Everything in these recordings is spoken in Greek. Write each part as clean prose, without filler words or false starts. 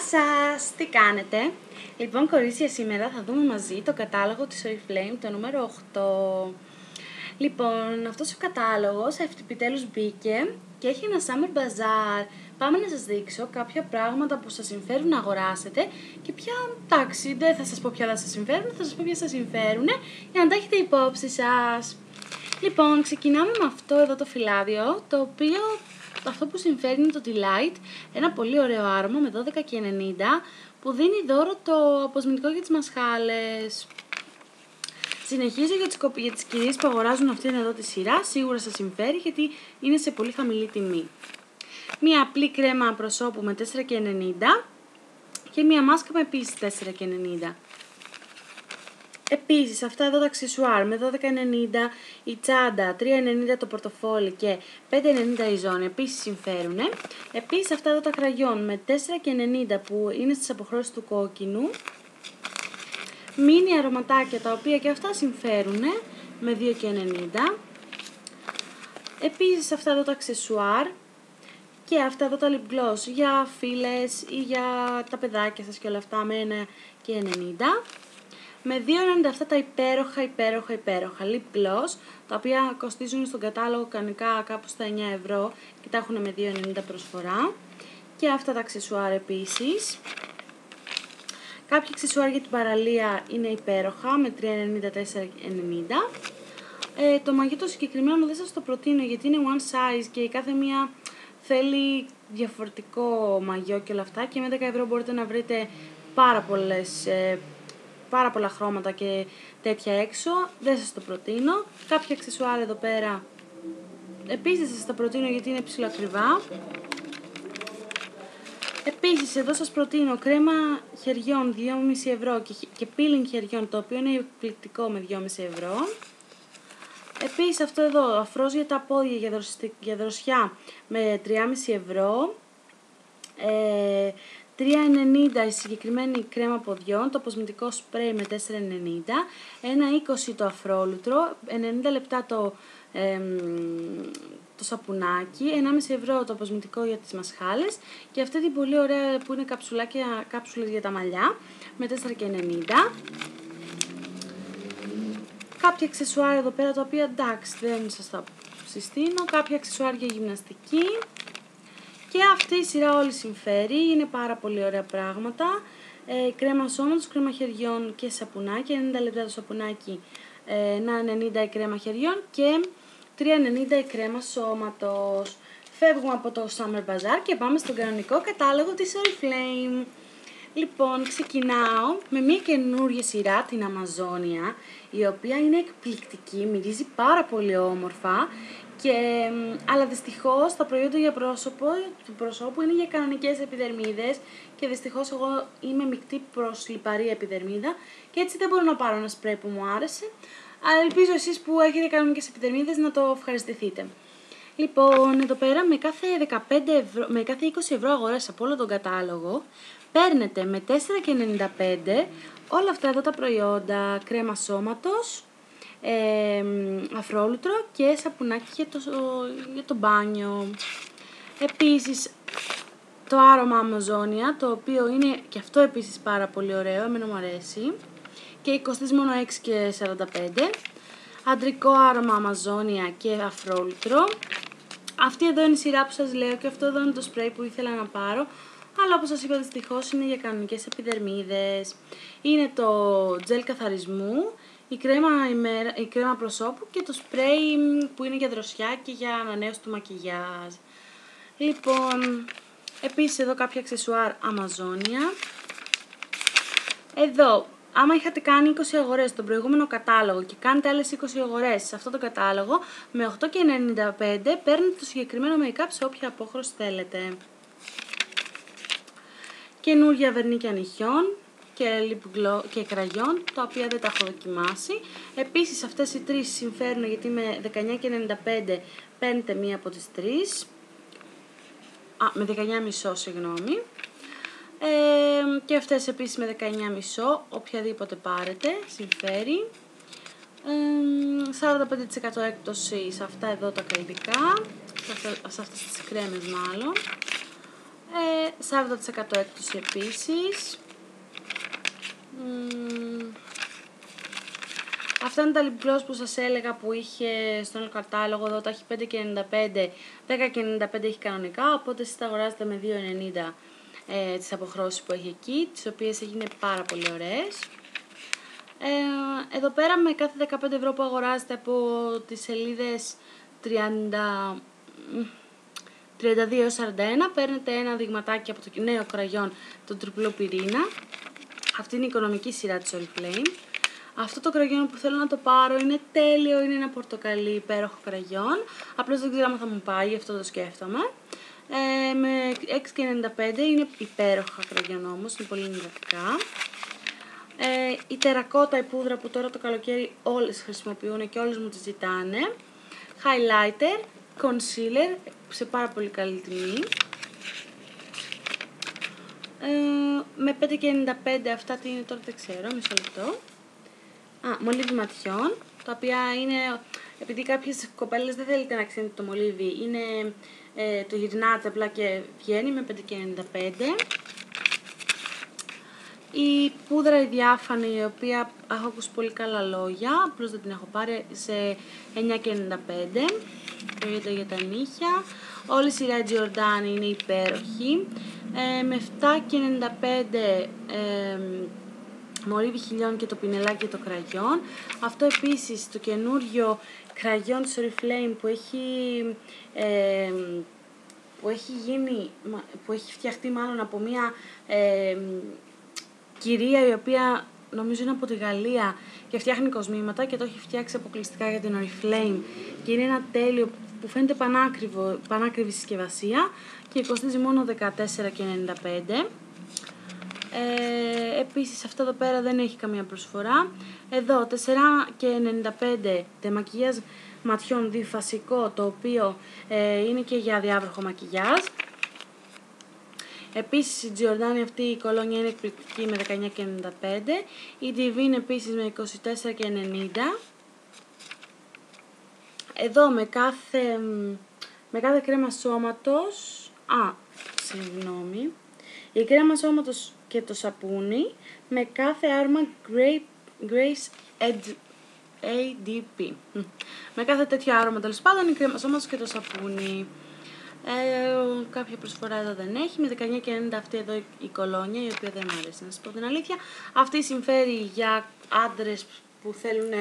σας! Τι κάνετε? Λοιπόν, κορίτσια, σήμερα θα δούμε μαζί το κατάλογο της Oriflame, το νούμερο 8. Λοιπόν, αυτός ο κατάλογος επιτέλους μπήκε και έχει ένα Summer Bazaar. Πάμε να σας δείξω κάποια πράγματα που σας συμφέρουν να αγοράσετε και ποια, εντάξει, δεν θα σας πω ποια δεν σας συμφέρουν, θα σας πω ποια σας συμφέρουν για να τα έχετε υπόψη σας. Λοιπόν, ξεκινάμε με αυτό εδώ το φυλάδιο, το οποίο αυτό που συμφέρει είναι το Delight, ένα πολύ ωραίο άρωμα με 12,90 που δίνει δώρο το αποσμητικό για τις μασχάλες. Συνεχίζω για τις κυρίες που αγοράζουν αυτήν εδώ τη σειρά, σίγουρα σας συμφέρει γιατί είναι σε πολύ χαμηλή τιμή. Μία απλή κρέμα προσώπου με 4,90 και μία μάσκα με επίσης 4,90. Επίσης αυτά εδώ τα αξεσουάρ με 12,90, η τσάντα 3,90 το πορτοφόλι και 5,90 η ζώνη επίσης συμφέρουν. Επίσης αυτά εδώ τα κραγιόν με 4,90 που είναι στις αποχρώσεις του κόκκινου. Μίνι αρωματάκια τα οποία και αυτά συμφέρουν με 2,90. Επίσης αυτά εδώ τα αξεσουάρ και αυτά εδώ τα lip gloss για φίλες ή για τα παιδάκια σας και όλα αυτά με 1,90. Με 2,90 αυτά τα υπέροχα lip gloss, τα οποία κοστίζουν στον κατάλογο κανονικά κάπου στα 9 ευρώ και τα έχουν με 2,90 προσφορά. Και αυτά τα αξεσουάρ επίσης. Κάποια αξεσουάρ για την παραλία είναι υπέροχα με 3,90-4,90. Το μαγιό το συγκεκριμένο δεν σας το προτείνω γιατί είναι one size και η κάθε μία θέλει διαφορετικό μαγιό και όλα αυτά και με 10 ευρώ μπορείτε να βρείτε πάρα πολλά χρώματα και τέτοια έξω, δεν σας το προτείνω. Κάποια αξεσουάρ εδώ πέρα επίσης σας τα προτείνω γιατί είναι ψηλοακριβά. Επίσης εδώ σας προτείνω κρέμα χεριών 2,5 ευρώ και peeling χεριών, το οποίο είναι εκπληκτικό με 2,5 ευρώ. Επίσης αυτό εδώ, αφρός για τα πόδια για δροσιά με 3,5 ευρώ. 3,90 η συγκεκριμένη κρέμα ποδιών, το αποσμητικό σπρέι με 4,90, 1,20 το αφρόλουτρο, 90 λεπτά το σαπουνάκι, 1,5 ευρώ το αποσμητικό για τις μασχάλες και αυτή την πολύ ωραία που είναι κάψουλες για τα μαλλιά με 4,90. Κάποια αξεσουάρ εδώ πέρα τα οποία εντάξει δεν σας τα συστήνω, κάποια αξεσουάρ για γυμναστική. Και αυτή η σειρά όλη συμφέρει, είναι πάρα πολύ ωραία πράγματα. Κρέμα σώματος, κρέμα χεριών και σαπουνάκι, 90 λεπτά το σαπουνάκι, 1,90 η κρέμα χεριών και 3,90 η κρέμα σώματος. Φεύγουμε από το Summer Bazaar και πάμε στον κανονικό κατάλογο της Oriflame. Λοιπόν, ξεκινάω με μια καινούργια σειρά, την Αμαζόνια, η οποία είναι εκπληκτική, μυρίζει πάρα πολύ όμορφα. Αλλά δυστυχώς τα προϊόντα του προσώπου είναι για κανονικές επιδερμίδες και δυστυχώς εγώ είμαι μεικτή προς λιπαρή επιδερμίδα και έτσι δεν μπορώ να πάρω ένα σπρέι που μου άρεσε, αλλά ελπίζω εσείς που έχετε κανονικές επιδερμίδες να το ευχαριστηθείτε. Λοιπόν, εδώ πέρα με κάθε 20 ευρώ αγορές από όλο τον κατάλογο παίρνετε με 4,95 όλα αυτά εδώ τα προϊόντα, κρέμα σώματος, αφρόλουτρο και σαπουνάκι για το μπάνιο. Επίσης το άρωμα Αμαζόνια, το οποίο είναι και αυτό επίσης πάρα πολύ ωραίο, εμένα μου αρέσει και κοστίζει μόνο 6,45. Αντρικό άρωμα Αμαζόνια και αφρόλουτρο. Αυτή εδώ είναι η σειρά που σας λέω και αυτό εδώ είναι το σπρέι που ήθελα να πάρω, αλλά όπως σας είπα δυστυχώς είναι για κανονικές επιδερμίδες. Είναι το τζελ καθαρισμού, η κρέμα προσώπου και το σπρέι που είναι για δροσιά και για ανανέωση του μακιγιάζ. Λοιπόν, επίσης εδώ κάποια αξεσουάρ Αμαζόνια. Εδώ, άμα είχατε κάνει 20 αγορές στον προηγούμενο κατάλογο και κάνετε άλλες 20 αγορές σε αυτό το κατάλογο, με 8,95 παίρνετε το συγκεκριμένο make-up σε όποια απόχρωση θέλετε. Καινούργια βερνίκια νυχιών και κραγιόν, τα οποία δεν τα έχω δοκιμάσει. Επίσης αυτές οι τρεις συμφέρουν γιατί με 19,95 παίρνετε μία από τις τρεις. Με 19,5 συγγνώμη. Και αυτές επίσης με 19,5, οποιαδήποτε πάρετε, συμφέρει. 45% έκπτωση σε αυτά εδώ τα καλλιτικά, σε αυτές τις κρέμες μάλλον. 40% έκπτωση επίσης. Αυτά είναι τα lip gloss που σας έλεγα που είχε στον κατάλογο. Εδώ τα έχει 5,95, 10,95 έχει κανονικά, οπότε εσείς τα αγοράζετε με 2,90 τις αποχρώσεις που έχει εκεί, τις οποίες έγινε πάρα πολύ ωραίες. Εδώ πέρα με κάθε 15 ευρώ που αγοράζετε από τις σελίδες 32-41 παίρνετε ένα δειγματάκι από το νέο κραγιόν, τον τριπλό πυρήνα. Αυτή είναι η οικονομική σειρά της Oriflame. Αυτό το κραγιόν που θέλω να το πάρω είναι τέλειο, είναι ένα πορτοκαλί υπέροχο κραγιόν. Απλώς δεν ξέρω αν θα μου πάει, γι' αυτό το σκέφτομαι. Με 6,95 είναι υπέροχα κραγιόν όμως, είναι πολύ ενεργατικά. Η τερακότα, η πούδρα που τώρα το καλοκαίρι όλες χρησιμοποιούν και όλες μου τη ζητάνε. Highlighter, concealer, σε πάρα πολύ καλή τιμή. Με 5,95 αυτά τι είναι τώρα δεν ξέρω, μισό λεπτό. Μολύβι ματιών, τα οποία είναι, επειδή κάποιες κοπέλες δεν θέλετε να ξέρετε το μολύβι, είναι το γυρνάτε απλά και βγαίνει με 5,95. Η πούδρα η διάφανη, η οποία έχω ακούσει πολύ καλά λόγια, απλώς δεν την έχω πάρει, σε 9,95. Πρόκειται για τα νύχια. Όλη η σειρά Giordani είναι υπέροχη. Με 7,95 μολύβι χιλιών και το πινελάκι και το κραγιόν. Αυτό επίσης το καινούριο κραγιόν της Oriflame που έχει φτιαχτεί μάλλον από μια κυρία η οποία νομίζω είναι από τη Γαλλία και φτιάχνει κοσμήματα και το έχει φτιάξει αποκλειστικά για την Oriflame και είναι ένα τέλειο που φαίνεται πανάκριβη συσκευασία και κοστίζει μόνο 14,95. Επίσης αυτό εδώ πέρα δεν έχει καμία προσφορά. Εδώ 4,95 τεμακιγιάζ ματιών διφασικό, το οποίο είναι και για διάβροχο μακιγιάζ. Επίσης η Giordani αυτή η κολόνια είναι εκπληκτική με 19,95. Η Divine επίσης με 24,90. Εδώ με κάθε κρέμα σώματος, η κρέμα σώματος και το σαπούνι με κάθε άρμα Grace ADP. Με κάθε τέτοιο άρωμα τέλος πάντων η κρέμα σώματος και το σαπούνι. Κάποια προσφορά εδώ δεν έχει. Με 19,90 αυτή εδώ η κολόνια, η οποία δεν μου αρέσει να σας πω την αλήθεια. Αυτή συμφέρει για άντρες που θέλουν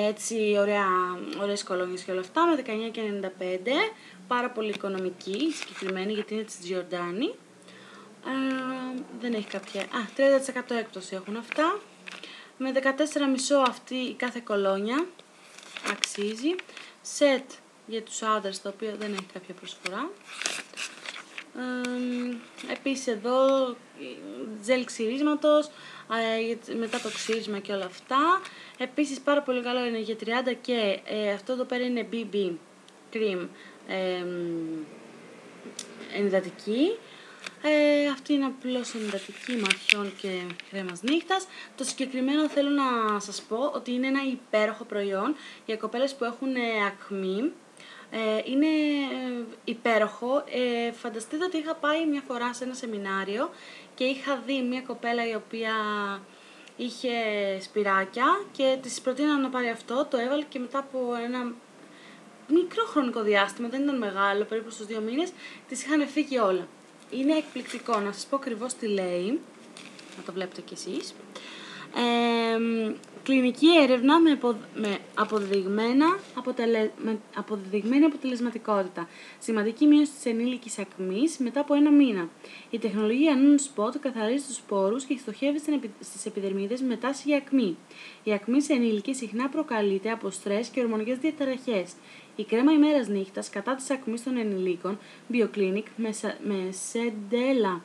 έτσι ωραίες κολόνιες και όλα αυτά. Με 19,95. Πάρα πολύ οικονομική, συγκεκριμένη, γιατί είναι της Giordani. Δεν έχει κάποια... 30% έκπτωση έχουν αυτά. Με 14,5 αυτή η κάθε κολόνια. Αξίζει. Σετ για τους άντρες, το οποίο δεν έχει κάποια προσφορά. Επίσης εδώ τζέλ ξυρίσματος, μετά το ξύρισμα και όλα αυτά. Επίσης πάρα πολύ καλό είναι για 30 και αυτό εδώ πέρα είναι BB cream ενυδατική. Αυτή είναι απλώς ενυδατική ματιών και κρέμας νύχτας. Το συγκεκριμένο θέλω να σας πω ότι είναι ένα υπέροχο προϊόν για κοπέλες που έχουν ακμή. Είναι υπέροχο. Φανταστείτε ότι είχα πάει μια φορά σε ένα σεμινάριο και είχα δει μια κοπέλα η οποία είχε σπυράκια και της προτείναν να πάρει αυτό, το έβαλε και μετά από ένα μικρό χρονικό διάστημα, δεν ήταν μεγάλο, περίπου στους 2 μήνες, της είχαν φύγει όλα. Είναι εκπληκτικό, να σας πω ακριβώς τι λέει, να το βλέπετε κι εσείς. Κλινική έρευνα με αποδεδειγμένη αποτελεσματικότητα. Σημαντική μείωση της ενήλικης ακμής μετά από 1 μήνα. Η τεχνολογία Non-Spot καθαρίζει τους σπόρους και στοχεύει στις επιδερμίδες με τάση για ακμή. Η ακμή σε ενήλικες συχνά προκαλείται από στρες και ορμονικές διαταραχές. Η κρέμα ημέρας νύχτας κατά της ακμής των ενηλίκων BioClinic με σεντέλα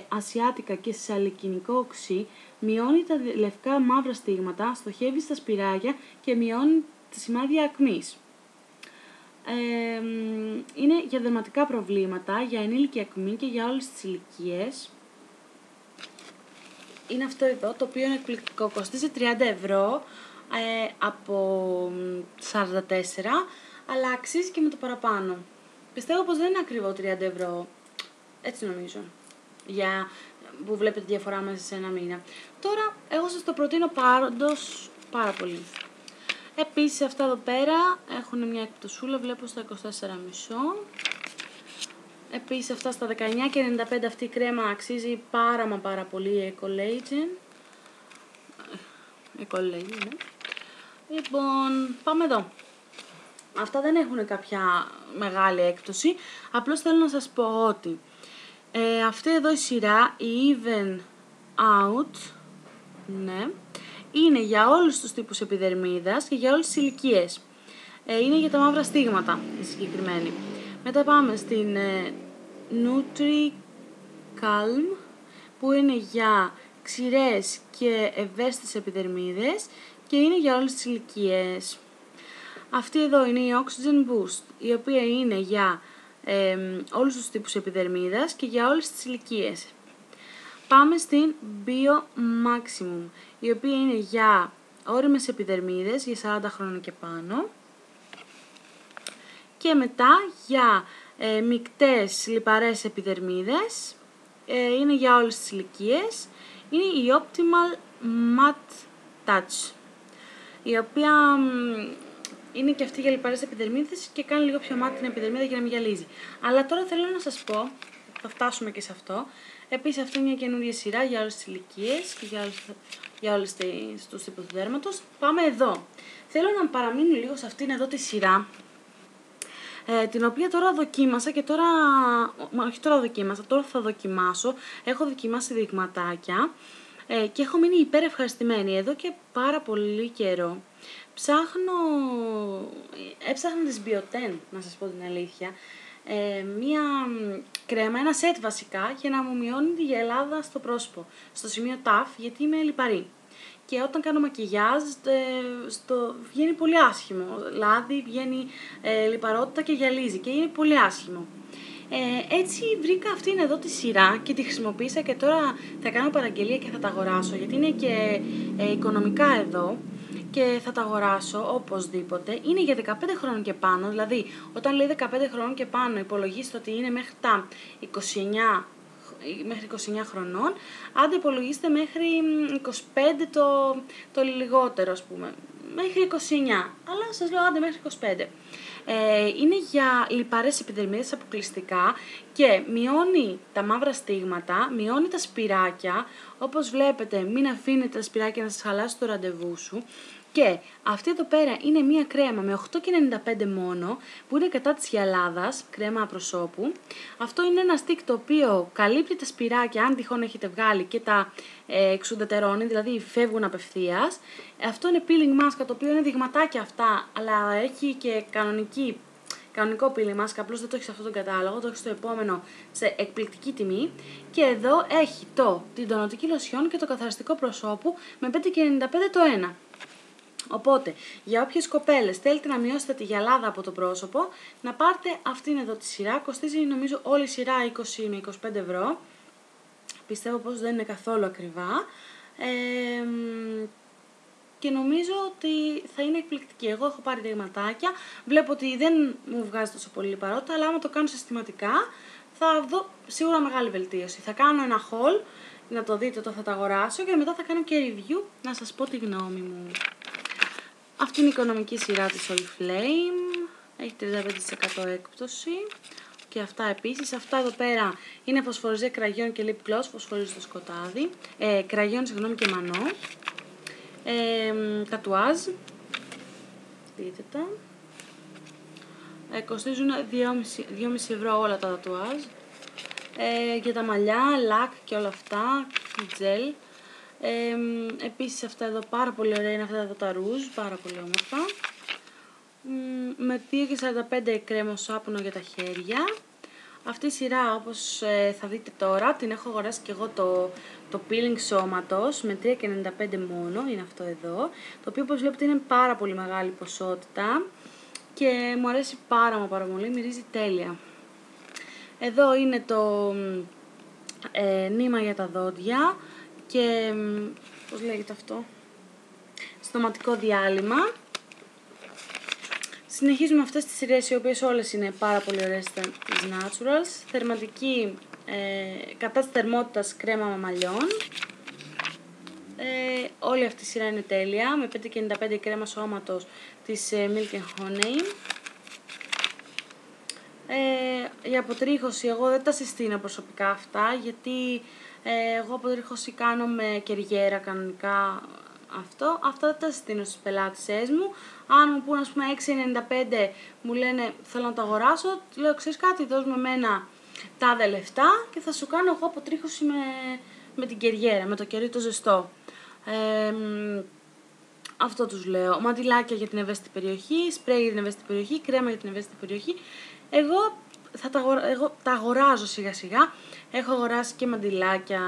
ασιάτικα και σαλικινικό οξύ μειώνει τα λευκά μαύρα στίγματα, στοχεύει στα σπυράκια και μειώνει τα σημάδια ακμής. Είναι για δερματικά προβλήματα, για ενήλικη ακμή και για όλες τις ηλικίες. Είναι αυτό εδώ, το οποίο είναι εκπληκτικό. Κοστίζει 30 ευρώ από 44, αλλά αξίζει και με το παραπάνω. Πιστεύω πως δεν είναι ακριβό 30 ευρώ. Έτσι νομίζω. Για που βλέπετε διαφορά μέσα σε ένα μήνα. Τώρα, εγώ σας το προτείνω πάντως πάρα πολύ. Επίσης, αυτά εδώ πέρα έχουν μια εκπτωσούλα, βλέπω στα 24,5. Επίσης, αυτά στα 19,95 αυτή η κρέμα αξίζει πάρα πολύ Ecolagen. Ecolagen, ναι. Λοιπόν, πάμε εδώ. Αυτά δεν έχουν κάποια μεγάλη έκπτωση, απλώς θέλω να σας πω ότι αυτή εδώ η σειρά, η Even Out, ναι, είναι για όλους τους τύπους επιδερμίδας και για όλες τις ηλικίες. Είναι για τα μαύρα στίγματα η συγκεκριμένη. Μετά πάμε στην Nutri Calm, που είναι για ξηρές και ευαίσθητες επιδερμίδες και είναι για όλες τις ηλικίες. Αυτή εδώ είναι η Oxygen Boost, η οποία είναι για όλους τους τύπους επιδερμίδας και για όλες τις ηλικίες. Πάμε στην Bio Maximum, η οποία είναι για ώριμες επιδερμίδες, για 40 χρόνια και πάνω. Και μετά για μικτές λιπαρές επιδερμίδες, είναι για όλες τις ηλικίες. Είναι η Optimal Matte Touch, η οποία είναι και αυτή για λιπαρές επιδερμίδες και κάνει λίγο πιο μάτι την επιδερμίδα για να μην γυαλίζει. Αλλά τώρα θέλω να σας πω, θα φτάσουμε και σε αυτό. Επίσης αυτή είναι μια καινούργια σειρά για όλες τις ηλικίες και για όλες τους τύπους του δέρματος. Πάμε εδώ. Θέλω να παραμείνω λίγο σε αυτήν εδώ τη σειρά, την οποία τώρα δοκίμασα και τώρα, όχι τώρα δοκίμασα, τώρα θα δοκιμάσω. Έχω δοκιμάσει δειγματάκια και έχω μείνει υπερευχαριστημένη εδώ και πάρα πολύ καιρό. Έψαχνα τις Bioten, να σας πω την αλήθεια, μία κρέμα, ένα σετ βασικά, για να μου μειώνει τη γελάδα στο πρόσωπο, στο σημείο ταφ, γιατί είμαι λιπαρή. Και όταν κάνω μακιγιάζ, βγαίνει πολύ άσχημο, δηλαδή βγαίνει λιπαρότητα και γυαλίζει και είναι πολύ άσχημο. Έτσι βρήκα αυτήν εδώ τη σειρά και τη χρησιμοποίησα και τώρα θα κάνω παραγγελία και θα τα αγοράσω, γιατί είναι και οικονομικά εδώ. Και θα τα αγοράσω οπωσδήποτε. Είναι για 15 χρόνων και πάνω, δηλαδή όταν λέει 15 χρόνων και πάνω υπολογίστε ότι είναι μέχρι τα 29 χρονών, άντε υπολογίστε μέχρι 25 το λιγότερο, ας πούμε, μέχρι 29, αλλά σας λέω άντε μέχρι 25. Είναι για λιπαρές επιδερμίδες αποκλειστικά και μειώνει τα μαύρα στίγματα, μειώνει τα σπυράκια, όπως βλέπετε μην αφήνετε τα σπυράκια να σας χαλάσει το ραντεβού σου. Και αυτή εδώ πέρα είναι μία κρέμα με 8,95 μόνο, που είναι κατά της γυαλάδας, κρέμα προσώπου. Αυτό είναι ένα στικ το οποίο καλύπτει τα σπυράκια, αν τυχόν έχετε βγάλει, και τα εξουδετερώνει, δηλαδή φεύγουν απευθείας. Αυτό είναι peeling mask, το οποίο είναι δειγματάκια αυτά, αλλά έχει και κανονικό peeling mask, απλώς δεν το έχει σε αυτόν τον κατάλογο, το έχει στο επόμενο σε εκπληκτική τιμή. Και εδώ έχει την τονωτική λοσιόν και το καθαριστικό προσώπου με 5,95 το ένα. Οπότε, για όποιες κοπέλες θέλετε να μειώσετε τη γυαλάδα από το πρόσωπο, να πάρετε αυτήν εδώ τη σειρά. Κοστίζει νομίζω όλη η σειρά 20 με 25 ευρώ. Πιστεύω πως δεν είναι καθόλου ακριβά. Και νομίζω ότι θα είναι εκπληκτική. Εγώ έχω πάρει δειγματάκια, βλέπω ότι δεν μου βγάζει τόσο πολύ λιπαρότητα, αλλά άμα το κάνω συστηματικά θα δω σίγουρα μεγάλη βελτίωση. Θα κάνω ένα haul, να το δείτε, θα τα αγοράσω και μετά θα κάνω και review να σας πω τη γνώμη μου. Αυτή είναι η οικονομική σειρά της Oriflame, έχει 35% έκπτωση και αυτά επίσης. Αυτά εδώ πέρα είναι φωσφοριζέ κραγιόν και lip gloss, φωσφορίζει το σκοτάδι, κραγιόν συγγνώμη και μανό, τατουάζ, δείτε τα, κοστίζουν 2,5 ευρώ όλα τα τατουάζ, για τα μαλλιά, λακ και όλα αυτά, gel. Επίσης αυτά εδώ πάρα πολύ ωραία είναι αυτά εδώ τα ρούζ, πάρα πολύ όμορφα. Με 2,45 κρέμο σάπνο για τα χέρια. Αυτή η σειρά, όπως θα δείτε τώρα, την έχω αγοράσει και εγώ το peeling σώματος με 3,95 μόνο, είναι αυτό εδώ, το οποίο όπως βλέπετε είναι πάρα πολύ μεγάλη ποσότητα και μου αρέσει πάρα πολύ, μυρίζει τέλεια. Εδώ είναι το νήμα για τα δόντια και πώς λέγεται αυτό, στοματικό διάλειμμα. Συνεχίζουμε αυτές τις σειρές, οι οποίες όλες είναι πάρα πολύ ωραίες, τις Naturals. Θερματική κατά της θερμότητας κρέμα μαμαλιών. Όλη αυτή η σειρά είναι τέλεια, με 5,95 κρέμα σώματος της Milk & Honey. Για αποτρίχωση εγώ δεν τα συστήνω προσωπικά αυτά, γιατί εγώ αποτρίχωση κάνω με κεριγέρα κανονικά. Αυτά δεν τα συστήνω στις πελάτησές μου. Αν μου πούν ας πούμε 6,95 μου λένε θέλω να το αγοράσω, λέω ξέρεις κάτι, δώσ' με εμένα τάδε λεφτά και θα σου κάνω εγώ αποτρίχωση με την κεριγέρα, με το κερί το ζεστό. Αυτό τους λέω. Μαντιλάκια για την ευαίσθητη περιοχή, σπρέι για την ευαίσθητη περιοχή, κρέμα για την ευαίσθητη περιοχή. Εγώ τα αγοράζω σιγά σιγά. Έχω αγοράσει και μαντιλάκια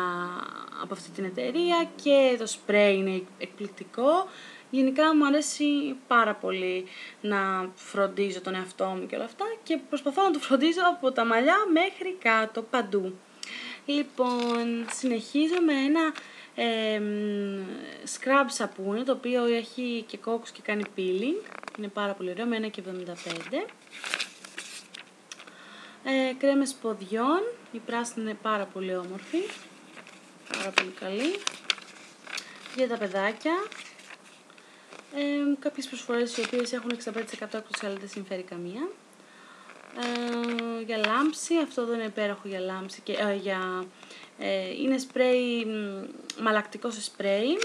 από αυτή την εταιρεία και το σπρέι είναι εκπληκτικό. Γενικά μου αρέσει πάρα πολύ να φροντίζω τον εαυτό μου και όλα αυτά και προσπαθώ να το φροντίζω από τα μαλλιά μέχρι κάτω, παντού. Λοιπόν, συνεχίζω με ένα scrub σαπούνι, το οποίο έχει και κόκκους και κάνει peeling. Είναι πάρα πολύ ωραίο, με 1,75. Κρέμες ποδιών, η πράσινη είναι πάρα πολύ όμορφη, πάρα πολύ καλή. Για τα παιδάκια, κάποιες προσφορές οι οποίες έχουν 65% έκπτωση, αλλά δεν συμφέρει καμία. Για λάμψη, αυτό εδώ είναι υπέροχο για λάμψη και, είναι σπρέι, μαλακτικό σε σπρέι.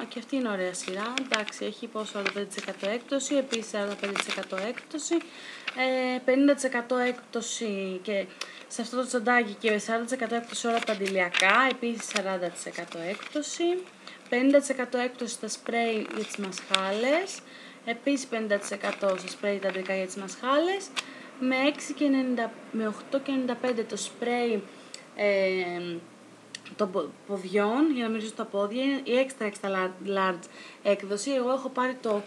Και αυτή είναι ωραία σειρά, εντάξει, έχει πόσο 45% έκπτωση, επίσης 45% έκπτωση, 50% έκπτωση και σε αυτό το τσαντάκι και 40% έκπτωση όλα τα αντιλιακά, επίσης 40% έκπτωση, 50% έκπτωση στα σπρέι για τις μασχάλες, επίσης 50% στα σπρέι τα αντιλιακά για τις μασχάλες, με 8,95 το σπρέι των ποδιών για να μυρίζω τα πόδια, είναι η extra large έκδοση. Εγώ έχω πάρει το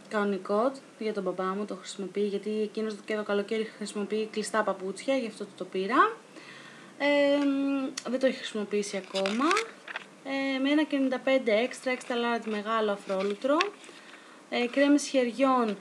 κανονικό για τον μπαμπά μου, το χρησιμοποιεί γιατί εκείνος και το καλοκαίρι χρησιμοποιεί κλειστά παπούτσια, γι' αυτό το πήρα. Δεν το έχει χρησιμοποιήσει ακόμα. Με 1,95 extra large μεγάλο αφρόλουτρο. Κρέμες χεριών,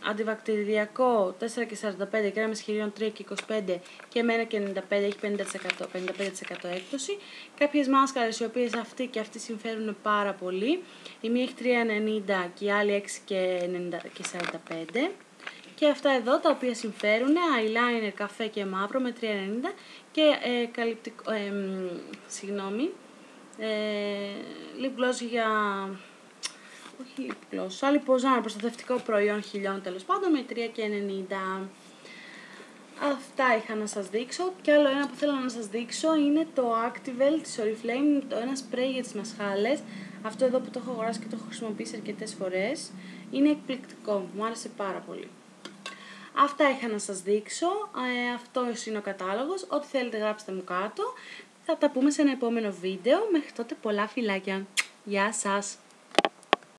αντιβακτηριακό 4,45, κρέμες χεριών 3,25 και με 1,95 έχει 55% έκπτωση. Κάποιες μάσκαρες οι οποίες αυτή και αυτή συμφέρουν πάρα πολύ. Η μία έχει 3,90 και η άλλη 6,45. Και αυτά εδώ τα οποία συμφέρουν, eyeliner καφέ και μαύρο με 3,90 και lip gloss για... όχι lip gloss, άλλη ποζάνα, προστατευτικό προϊόν χιλιών τέλος πάντων με 3,90. Αυτά είχα να σας δείξω. Και άλλο ένα που θέλω να σας δείξω είναι το Activel της Oriflame, το ένα σπρέι για τις μασχάλες. Αυτό εδώ που το έχω αγοράσει και το έχω χρησιμοποιήσει αρκετές φορές. Είναι εκπληκτικό, μου άρεσε πάρα πολύ. Αυτά είχα να σας δείξω. Αυτός είναι ο κατάλογος. Ό,τι θέλετε γράψτε μου κάτω. Θα τα πούμε σε ένα επόμενο βίντεο. Μέχρι τότε πολλά φιλάκια. Γεια σας!